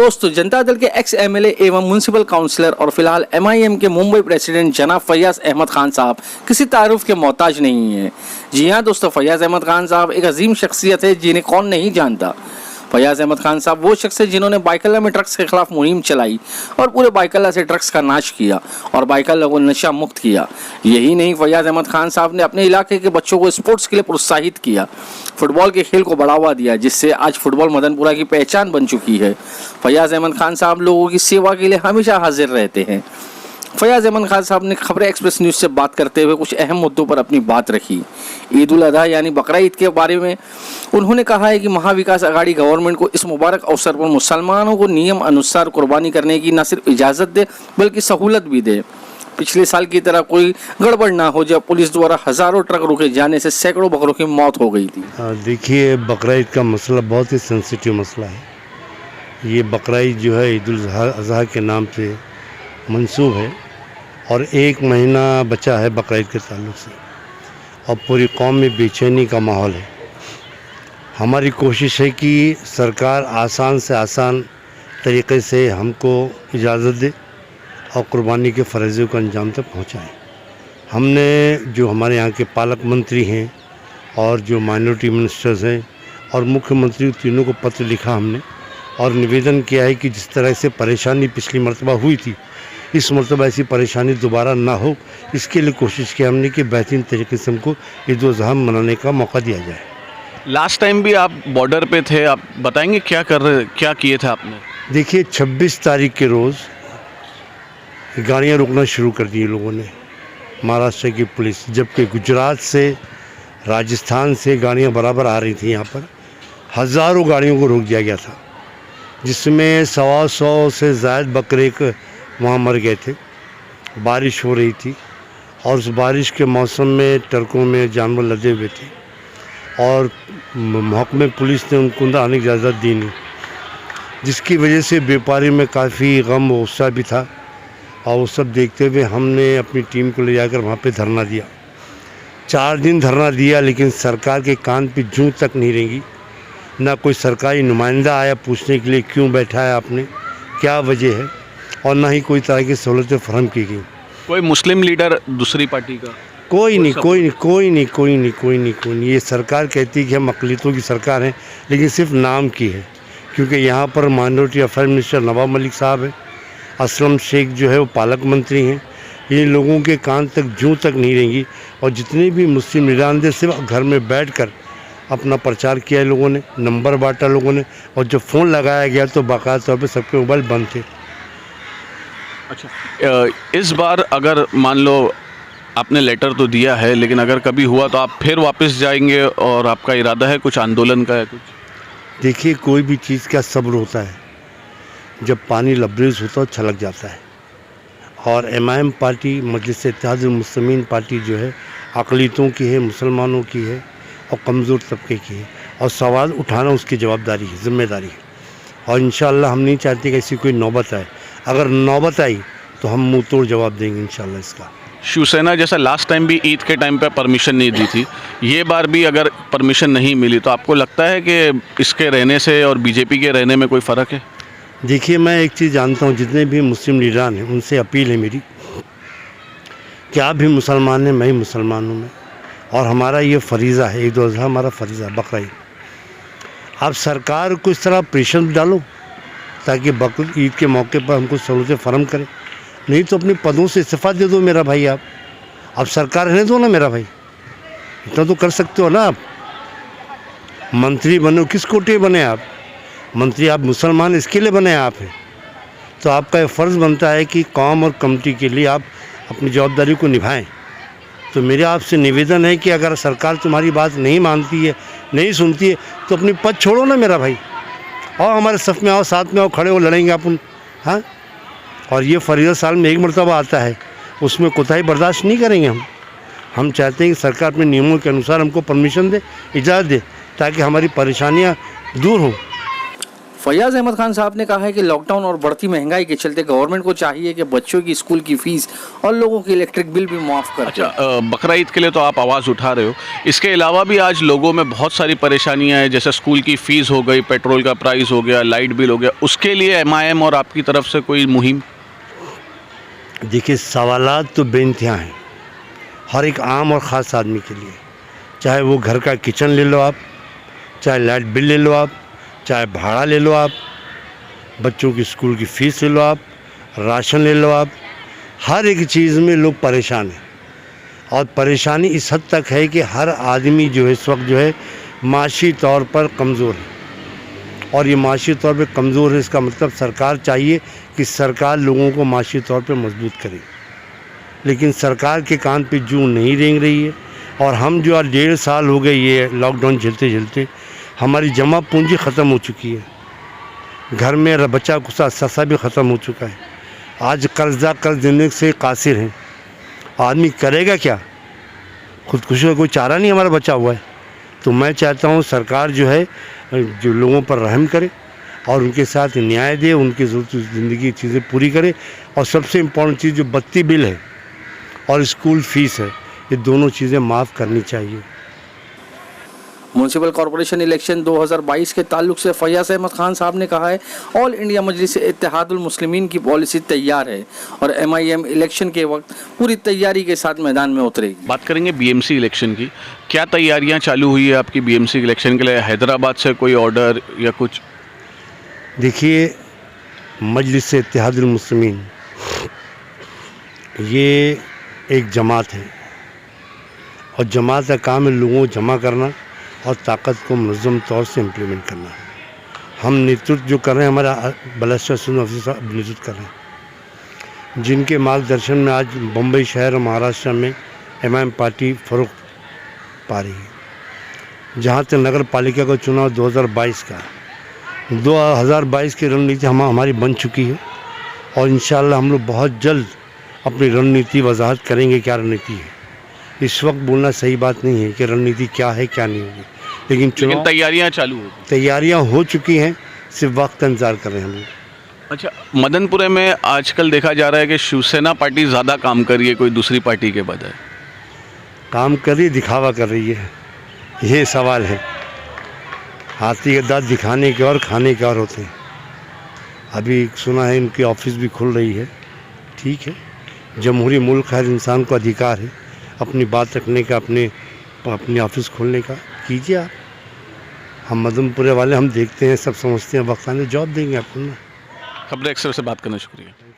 दोस्तों, जनता दल के ex MLA एवं म्युनिसिपल काउंसलर और फिलहाल एमआईएम के मुंबई प्रेसिडेंट जनाब फैयाज अहमद खान साहब किसी तारुफ के मोहताज नहीं है। जी हाँ दोस्तों, फैयाज अहमद खान साहब एक अजीम शख्सियत है जिन्हें कौन नहीं जानता। फैयाज अहमद खान साहब वो शख्स है जिन्होंने बाइकल्ला में ड्रग्स के खिलाफ मुहिम चलाई और पूरे बाइकल्ला से ड्रग्स का नाश किया और बाइकल्ला को नशा मुक्त किया। यही नहीं, फैयाज अहमद खान साहब ने अपने इलाके के बच्चों को स्पोर्ट्स के लिए प्रोत्साहित किया, फुटबॉल के खेल को बढ़ावा दिया, जिससे आज फुटबॉल मदनपुरा की पहचान बन चुकी है। फैयाज अहमद खान साहब लोगों की सेवा के लिए हमेशा हाजिर रहते हैं। फैयाज अहमद खान साहब ने खबरें एक्सप्रेस न्यूज़ से बात करते हुए कुछ अहम मुद्दों पर अपनी बात रखी। ईद उल अजहा यानी बकरा ईद के बारे में उन्होंने कहा है कि महाविकास आघाड़ी गवर्नमेंट को इस मुबारक अवसर पर मुसलमानों को नियम अनुसार कुर्बानी करने की न सिर्फ इजाज़त दे बल्कि सहूलत भी दे। पिछले साल की तरह कोई गड़बड़ ना हो जब पुलिस द्वारा हज़ारों ट्रक रोके जाने से सैकड़ों बकरों की मौत हो गई थी। देखिए, बकरा ईद का मसला बहुत ही सेंसिटिव मसला है। ये बकरा ईद जो है ईद उल अजहा के नाम से मंसूब है और 1 महीना बचा है बकरा ईद के ताल्लुक़ से और पूरी कौम में बेचैनी का माहौल है। हमारी कोशिश है कि सरकार आसान से आसान तरीक़े से हमको इजाज़त दे और कुर्बानी के फ़र्ज़े को अंजाम तक पहुँचाए। हमने जो हमारे यहाँ के पालक मंत्री हैं और जो माइनॉरिटी मिनिस्टर्स हैं और मुख्यमंत्री, तीनों को पत्र लिखा हमने और निवेदन किया है कि जिस तरह से परेशानी पिछली मरतबा हुई थी, इस मरतबा ऐसी परेशानी दोबारा ना हो, इसके लिए कोशिश की हमने कि बेहतरीन तरीके से हमको ईद उल अजहा मनाने का मौका दिया जाए। लास्ट टाइम भी आप बॉर्डर पे थे, आप बताएंगे क्या किए थे आपने? देखिए, 26 तारीख के रोज़ गाड़ियाँ रुकना शुरू कर दी लोगों ने, महाराष्ट्र की पुलिस, जबकि गुजरात से, राजस्थान से गाड़ियाँ बराबर आ रही थी। यहाँ पर हज़ारों गाड़ियों को रोक दिया गया था, जिसमें 125 से ज़ायद बकरे वहाँ मर गए थे। बारिश हो रही थी और उस बारिश के मौसम में ट्रकों में जानवर लदे हुए थे और महकमे पुलिस ने उनको अंदर आने की इजाज़त दी नहीं, जिसकी वजह से व्यापारी में काफ़ी गम और गुस्सा भी था। और वो सब देखते हुए हमने अपनी टीम को ले जाकर वहाँ पे धरना दिया। 4 दिन धरना दिया, लेकिन सरकार के कान पे जूं तक नहीं रेंगी। ना कोई सरकारी नुमाइंदा आया पूछने के लिए क्यों बैठा है आपने, क्या वजह है, और ना ही कोई तरह की सहूलतें फराहम की गई। कोई मुस्लिम लीडर दूसरी पार्टी का? कोई नहीं। ये सरकार कहती है कि हम अक़लियतों की सरकार हैं, लेकिन सिर्फ नाम की है, क्योंकि यहाँ पर minority affair minister Nawab Malik साहब हैं, असलम शेख जो है वो पालक मंत्री हैं। ये लोगों के कान तक जूं तक नहीं रहेंगी और जितने भी मुस्लिम लीडर सिर्फ घर में बैठकर अपना प्रचार किया लोगों ने, नंबर बांटा लोगों ने, और जब फ़ोन लगाया गया तो बाकायदा तौर पर सबके मोबाइल बंद थे। अच्छा, इस बार अगर मान लो आपने लेटर तो दिया है, लेकिन अगर कभी हुआ तो आप फिर वापस जाएंगे और आपका इरादा है कुछ आंदोलन का है कुछ? देखिए, कोई भी चीज़ का सब्र होता है, जब पानी लबरेज होता है छलक जाता है। और एमआईएम पार्टी, मजलिस इत्तेहादुल मुस्लिमीन पार्टी जो है अक़लियतों की है, मुसलमानों की है और कमज़ोर तबके की है, और सवाल उठाना उसकी जवाबदारी है, ज़िम्मेदारी है। और इंशाअल्लाह हम नहीं चाहते कि ऐसी कोई नौबत आए। अगर नौबत आई तो हम मुँह तोड़ जवाब देंगे इंशाअल्लाह इसका। शिवसेना जैसा लास्ट टाइम भी ईद के टाइम पे परमिशन नहीं दी थी, ये बार भी अगर परमिशन नहीं मिली तो आपको लगता है कि इसके रहने से और बीजेपी के रहने में कोई फ़र्क है? देखिए, मैं एक चीज़ जानता हूँ, जितने भी मुस्लिम लीडरान हैं उनसे अपील है मेरी कि आप भी मुसलमान हैं, मैं ही मुसलमान हूँ, और हमारा ये फ़रीज़ा है, ईद उल अज़हा हमारा फ़रीज़ा है, बकरा ईद। आप सरकार को इस तरह प्रेशर डालो ताकि बकरा ईद के मौके पर हमको सहूलतें फराहम करें, नहीं तो अपने पदों से इस्तीफ़ा दे दो मेरा भाई। आप सरकार रहने दो ना मेरा भाई, इतना तो कर सकते हो ना। आप मंत्री बनो, किस कोटे बने आप मंत्री? आप मुसलमान इसके लिए बने आप हैं, तो आपका ये फ़र्ज़ बनता है कि कौम और कमेटी के लिए आप अपनी जवाबदारी को निभाएं। तो मेरा आपसे निवेदन है कि अगर सरकार तुम्हारी बात नहीं मानती है, नहीं सुनती है, तो अपनी पद छोड़ो ना मेरा भाई, और हमारे सफ़ में आओ, साथ में आओ, खड़े हो, लड़ेंगे अपन। हाँ, और ये फ़रीज़ा साल में 1 मरतबा आता है, उसमें कोताही बर्दाश्त नहीं करेंगे हम चाहते हैं कि सरकार अपने नियमों के अनुसार हमको परमिशन दे, इजाज़त दे, ताकि हमारी परेशानियाँ दूर हों। फैयाज अहमद खान साहब ने कहा है कि लॉकडाउन और बढ़ती महंगाई के चलते गवर्नमेंट को चाहिए कि बच्चों की स्कूल की फीस और लोगों के इलेक्ट्रिक बिल भी माफ़ कर दें। अच्छा, बकरा ईद के लिए तो आप आवाज़ उठा रहे हो, इसके अलावा भी आज लोगों में बहुत सारी परेशानियां हैं, जैसे स्कूल की फ़ीस हो गई, पेट्रोल का प्राइस हो गया, लाइट बिल हो गया, उसके लिए एमआईएम और आपकी तरफ से कोई मुहिम? देखिए, सवालात तो बेइंतहा हैं हर एक आम और ख़ास आदमी के लिए। चाहे वो घर का किचन ले लो आप, चाहे लाइट बिल ले लो आप, चाहे भाड़ा ले लो आप, बच्चों की स्कूल की फ़ीस ले लो आप, राशन ले लो आप, हर एक चीज़ में लोग परेशान हैं। और परेशानी इस हद तक है कि हर आदमी जो है इस वक्त जो है माशी तौर पर कमज़ोर है। और ये माशी तौर पर कमज़ोर है, इसका मतलब सरकार चाहिए कि सरकार लोगों को माशी तौर पर मजबूत करे, लेकिन सरकार के कान पे जूं नहीं रेंग रही है। और हम जो आज 1.5 साल हो गए ये लॉकडाउन झेलते झेलते, हमारी जमा पूंजी ख़त्म हो चुकी है। घर में बच्चा कुछ ससा भी ख़त्म हो चुका है। आज कर्ज देने से कासिर हैं। आदमी करेगा क्या? खुदकुशी का कोई चारा नहीं हमारा बचा हुआ है। तो मैं चाहता हूँ सरकार जो है जो लोगों पर रहम करे और उनके साथ न्याय दे, उनकी ज़िंदगी की चीज़ें पूरी करे। और सबसे इम्पोर्टेंट चीज़ जो बत्ती बिल है और स्कूल फीस है, ये दोनों चीज़ें माफ़ करनी चाहिए। म्यूनसिपल कॉरपोरेशन इलेक्शन 2022 के ताल्लुक से फैयाज अहमद खान साहब ने कहा है ऑल इंडिया मजलिस इत्तेहादुल मुस्लिमीन की पॉलिसी तैयार है और एमआईएम इलेक्शन के वक्त पूरी तैयारी के साथ मैदान में उतरेगी। बात करेंगे बीएमसी इलेक्शन की, क्या तैयारियां चालू हुई है आपकी बीएमसी इलेक्शन के लिए? हैदराबाद से कोई ऑर्डर या कुछ? देखिए, मजलिस इत्तेहादुल मुस्लिमीन ये एक जमात है और जमात का काम है लोगों को जमा करना और ताकत को मुनज़्ज़म तौर से इम्प्लीमेंट करना। हम नेतृत्व जो कर रहे हैं, हमारा बलस्टर सुन ऑफिसर साहब नेतृत्व कर रहे हैं, जिनके मार्गदर्शन में आज बम्बई शहर और महाराष्ट्र में एमआईएम पार्टी फरोग पा रही है। जहाँ तक नगर पालिका का चुनाव 2022 का 2022 की रणनीति हमारी बन चुकी है और इंशाअल्लाह हम लोग बहुत जल्द अपनी रणनीति वजाहत करेंगे क्या रणनीति है। इस वक्त बोलना सही बात नहीं है कि रणनीति क्या है क्या नहीं होगी, लेकिन तैयारियां चालू हो गई। तैयारियां हो चुकी हैं, सिर्फ वक्त का इंतजार कर रहे हैं हम लोग। अच्छा, मदनपुरे में आजकल देखा जा रहा है कि शिवसेना पार्टी ज़्यादा काम कर रही है कोई दूसरी पार्टी के बजाय। काम कर रही, दिखावा कर रही है, ये सवाल है। हाथी के दांत दिखाने के और खाने के और होते हैं। अभी सुना है इनकी ऑफिस भी खुल रही है, ठीक है। जमहूरी मुल्क है, इंसान को अधिकार है अपनी बात रखने का, अपनी ऑफिस खोलने का, कीजिए आप। हम मदनपुरे वाले हम देखते हैं, सब समझते हैं, वक्त आने जॉब देंगे आपको ना। खबर एक्सप्रेस से बात करना शुक्रिया।